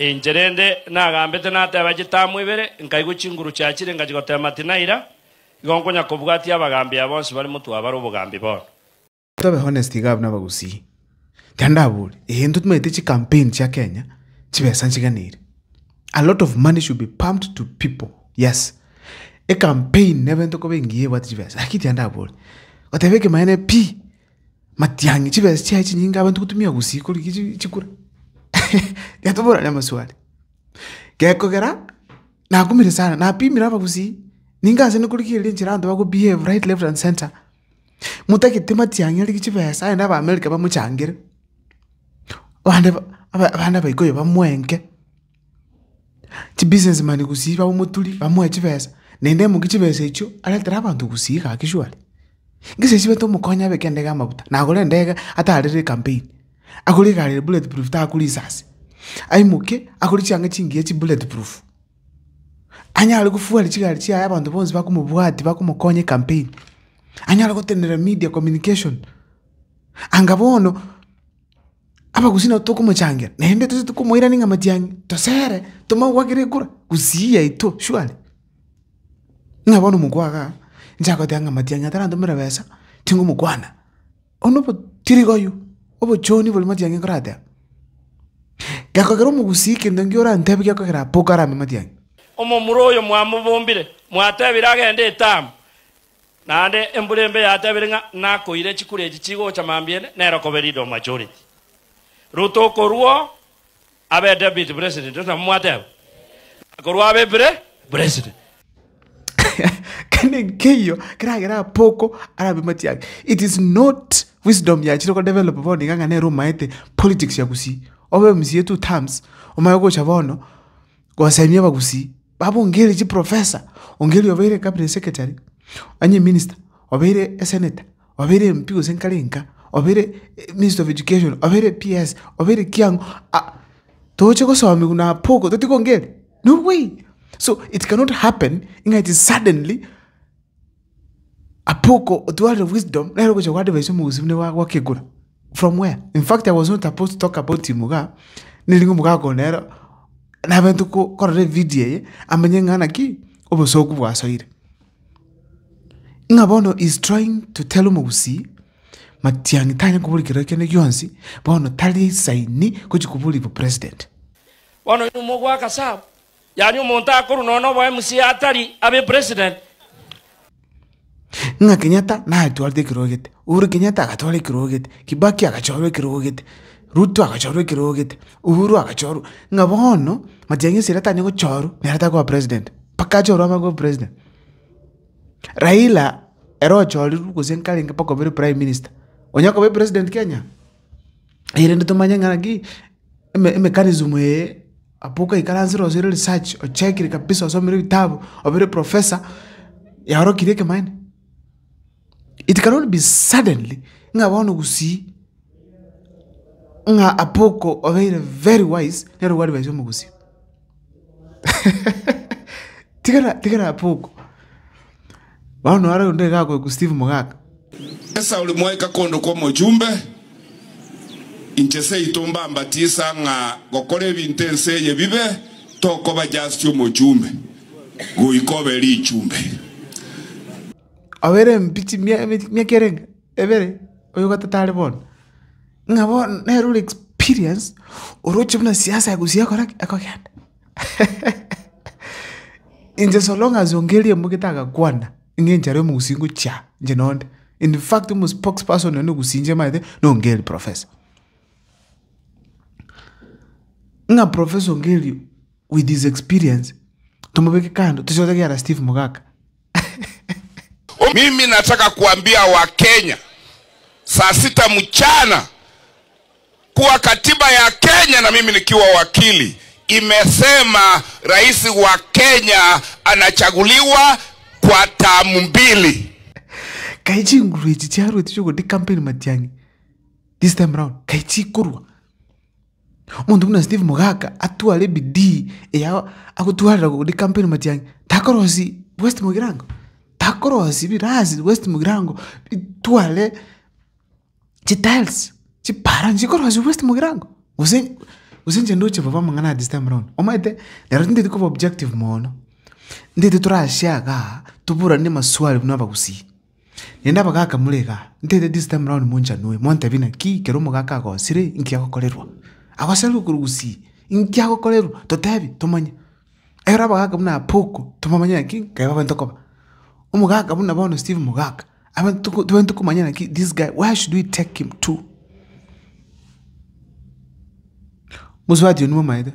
injerende nagambete nateba gitamu ibere nkaigu chinguru chachire ngajigotema tinaira igonkonya kubwatia abagambi abonse bari mutu abari ubugambi bono tobe honesty gab nabagusi tandabule ehindu tumete chi campaign cha Kenya chibesa nchiganire. A lot of money should be pumped to people. Yes. A campaign never to go in what chibesa akiti andabule otebeke maene p matiangi chibesa chachi nyinga abantu kutumia gusi kuri chikura yatobora na maswali gekogera nakumire sana napimira abagusi ningaze nukurikire nchirando bako behave right left and center mutake tematiangi ari kichibesa enda ba America bamuchangire abana bayikoye bamwenke ti business man gusi bamutuli bamwe chibesa nende mu kichibesa icho aletera abantu gusi ka kishwali ngise chibeto mukonya bekende gamabuta nagole ndega atarire campaign akuri kare bulletproof ta akuri sasi aimuke akuri cyanga cingiye ci bulletproof anyale kufuwa lichigari cia abantu bonzi bakumubwati bakumukonye campaign anyale kutenera media communication angabono abagusina tokumuchangira nende tukumuira ninga matiangi tosere tumawagire kura kusiya ito shwali ngabono mugwaga njako tanga matiangi atarando mirabesa tingu mugwana onopo tirigoyu obo choni boli matiangi kurate gakogero mugusike ndongiora ntebi gakogera pokara matiangi omo muroyo mwamubombire mwatebira agende etamu nande embulembe yatebire nakoire chikureji chigo cha mambiene nerokoberido majority Ruto koruo abe deputy president na mwatebe koruo abe president kane keyo kira poko arabe matiangi. It is not wisdom ya chiro ko develop boni nganga ne roma ete politics ya gusi obe msie 2 terms omayo chabono go semye bagusi babo ngeli chi professor ongeli obere cabinet secretary anye minister obere senator obere MP usenkalenka obere minister of education obere PS obere kiango toche ko somi kuna poko totiko ngeli no way. So it cannot happen it is suddenly a poko dual of wisdom na roko chwa advice mu usibne wa kegura from where. In fact, I was not supposed to talk about Timuga nilingo muga konero na bantu ko korre video amenyenga na ki obosoku bwasoire ngabono is trying to tell mugusi matiangi tanya kubulikira kene gyonsi bono tali saini kujikubuli president bono numugwa kasabu yani umuntu akuru nono bo MC atari abe president nga Kenyatta na atwalde kirogete Uhuru Kenyatta akatwale kirogete Kibaki akachorwe kirogete Ruto akachorwe kirogete Uhuru akachorwe ngabono matiangi sira tanya ko choru nerata ko president pakachorwa mago president Raila ero chori kusenkali ngapako be prime minister onyako be president Kenya irende tomanya nganagi mechanism apuka ikaranziro zero research o check kabisa osomere vitabu obere professor yaro kireke mine. It cannot be suddenly ngabono gusi nga apoko obere very wise nero wadi bazo mugusi tigara apoko bano ara unde gako ku Steve Mugaka esa ulimweka kondo kwa mujumbe inchese itomba mbatisa nga gokore bintense ye bibe toko bajastyo mujumbe guikobe lichumbe awere mpichi mia kerenga evere oyoga tatale bon ngabo neru experience oroche buna siasa yagusia koraki akogenda inje so long as ongeli mugitaga kwana ngenjare mugusingu cha njenonde. In fact mu spokesperson no gusinje maide no ngeli professor nga professor ngeli with his experience tumubeke kando tusioteke ya Steve Mugaka. Mimi nataka kuambia wa Kenya saa 6 mchana kuwa katiba ya Kenya na mimi nikiwa wakili imesema rais wa Kenya anachaguliwa kwa tamu 2. Kaichi ngruichi charo ticho di campaign matiangi this time round kaichi kurwa mundu kuna Steve Mugaka atwale bidii ya akutwala ko di campaign matiangi takorosi West Mugirango takorosi birazi West Mugirango twale chitiles chiparanji korosi West Mugirango usinje ndoche baba mangana this time around omaite nero nditi ko objective mono nditi turashaka tubura ni maswali bunaba kusi nenda bagaka muleka nditi this time around monja noe monta bina ki kero mugaka ko sire inki yakokolerwa akwaselu kurugusi inki yakokolerwa totebi tomanya era bagaka buna poko tomamanya ki kaiba bantokoba umugaka buna bono Steve Mugaka abantu kumanya ki this guy where should we take him to Muswati ni mamaida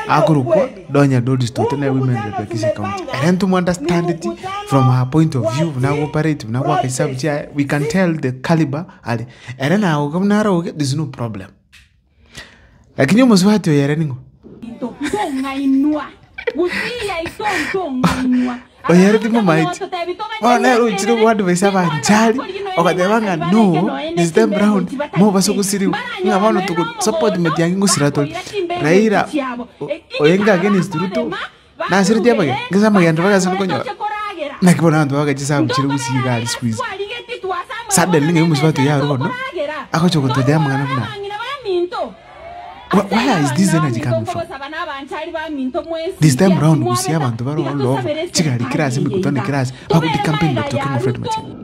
Agurukwa donya dodis to tena women repetition count and to understand it from her point of view na operate na work isabu we can tell the caliber ali and now governor oge there's no problem lakini muswati yere ningo oyere timo might ona ruchiro wadu besaba njali okadebanga no this time round mo basukusiri ngabano tuku support metiangi ngusirato raira oyenga against Ruto na siriti abage ngizama yandu bagaza konyo nakibona ndo bagajisa mchiro gusiga squeeze suddenly ngemuswato ya runo akochoko to dem ngana buna where is this energy coming from? This time round, we see abantu baro love. Chikari kirasi mikutone kirasi. Bakuti campaign Dr. King Fred Matiang'i.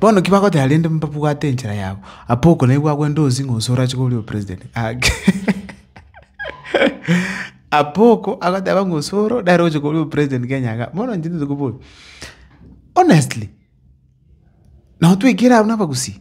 Bono kibako te alende mpapu atenchera yabo. Apoko na igwa kwendo zingo sora chikoli president. Apoko akata bango soro daro chikoli president Kenya ga. Bono njindi tukupo. Honestly. Na watu ikira unapa kusi.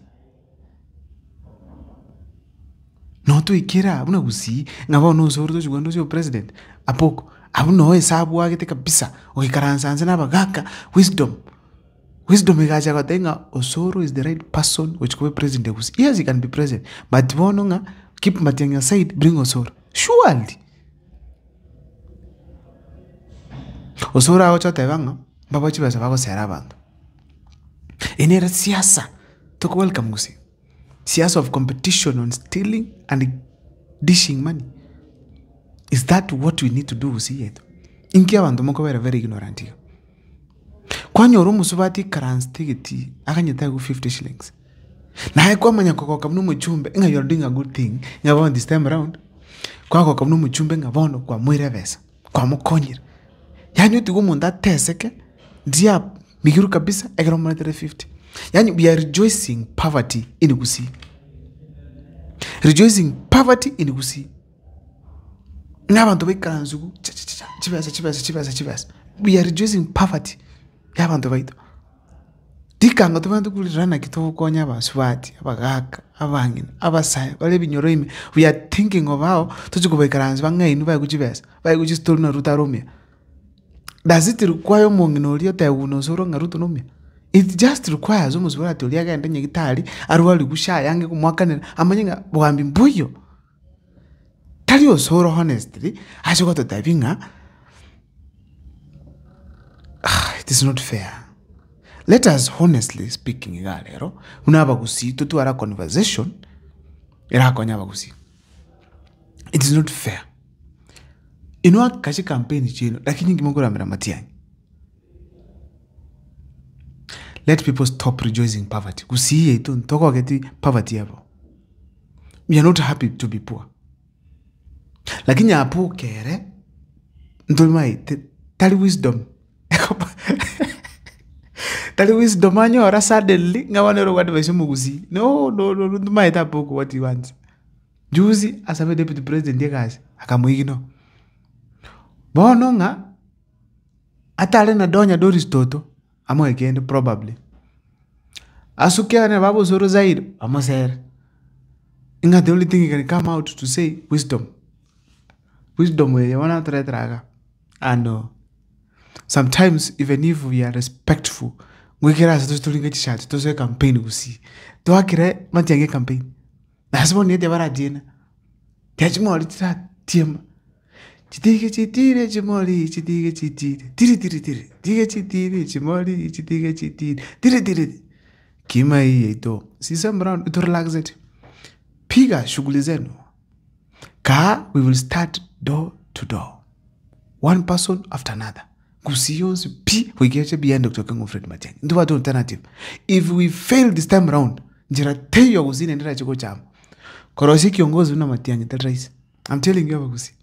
No tu ikira abuna gusi ngaba no soro to chugando cyo president apoko abuno hesabu wake te kabisa okikaranza na bagaka wisdom igaja kwatenga Osoro is the right person which could be president gusi yes he can be president but bono nga keep Matiang'i aside bring Osoro surely Osoro acho tebanga baba chibasa bako sera bantu enera siasa to welcome gusi Siasa of competition on stealing and dishing money. Is that what we need to do? See it. Inki abantu moko very ignorant here. Kwanyoro musubati karanztigiti akanyeta go 50 shillings. Na haikuwa manya kwa kamnu mchumbe nga you're doing a good thing. Nga this time around. Kwa kamnu mchumbe nga bono kwa mwire vesa. Kwa mukonyira. Yani uti munda teseke dia migiru kabisa egero monetary 50. Yani we are rejoicing poverty in Gusi. Rejoicing poverty in Gusi. Nabantu bekaranzugu chibasa. We are rejoicing poverty. Yabantu baito. Dikanga tubantu kulirana kitoko konya baswati abagaka abangina abasaya bale binyoroime. We are thinking of how tuchukubekaranzu bangainu bayikuchibesa bayikuchistol na Ruta Romia. Does it require monginolio tayuno soro ngaruto nomia? It just requires almost what to liaga and gitari, Arwali Gusha, Yang Mwakan, Amanga, Boambi Buyo. Tell you so honestly, as you got to diving, it is not fair. Let us honestly speaking, Galero, Unabagusi to our conversation, Irakonyabagusi. It is not fair. You know what Kashi campaign is, like in Gimogura Matiang'i. Let people stop rejoicing poverty. Kusiye itu ntoko geti poverty hapo. We are not happy to be poor. Lakini apu kere ntolmai tali wisdom. Tali wisdom anyo ora suddenly ngawanero wadu besho gusi. No ntolmai tapo what he wants. Juzi asabe deputy president yekazi akamuigino. Bono nga atale na donya Doris Toto. Amo again probably. Asukia ne babu Osoro zaid. Amo ser. Inga the only thing you can come out to say wisdom. Wisdom we wanna traga. And sometimes even if we are respectful, we can ask to story chat to say campaign gusi. To akire Matiang'i campaign. That's one yet ever agenda. Tejmo litera tiam. Chitige chitire chimoli chitige chitire tiri tige chitire chimoli chitige chitire tiri kima hii ito sisa mround ito relax it piga shughuli zenu ka we will start door to door one person after another kusions pi we get behind Dr. King Fred Matiang'i ndo alternative if we fail this time round njira teyo kuzine ndira chiko chamo Korosi kiongozi una matiang'i tel rais. I'm telling you hapa Gusii.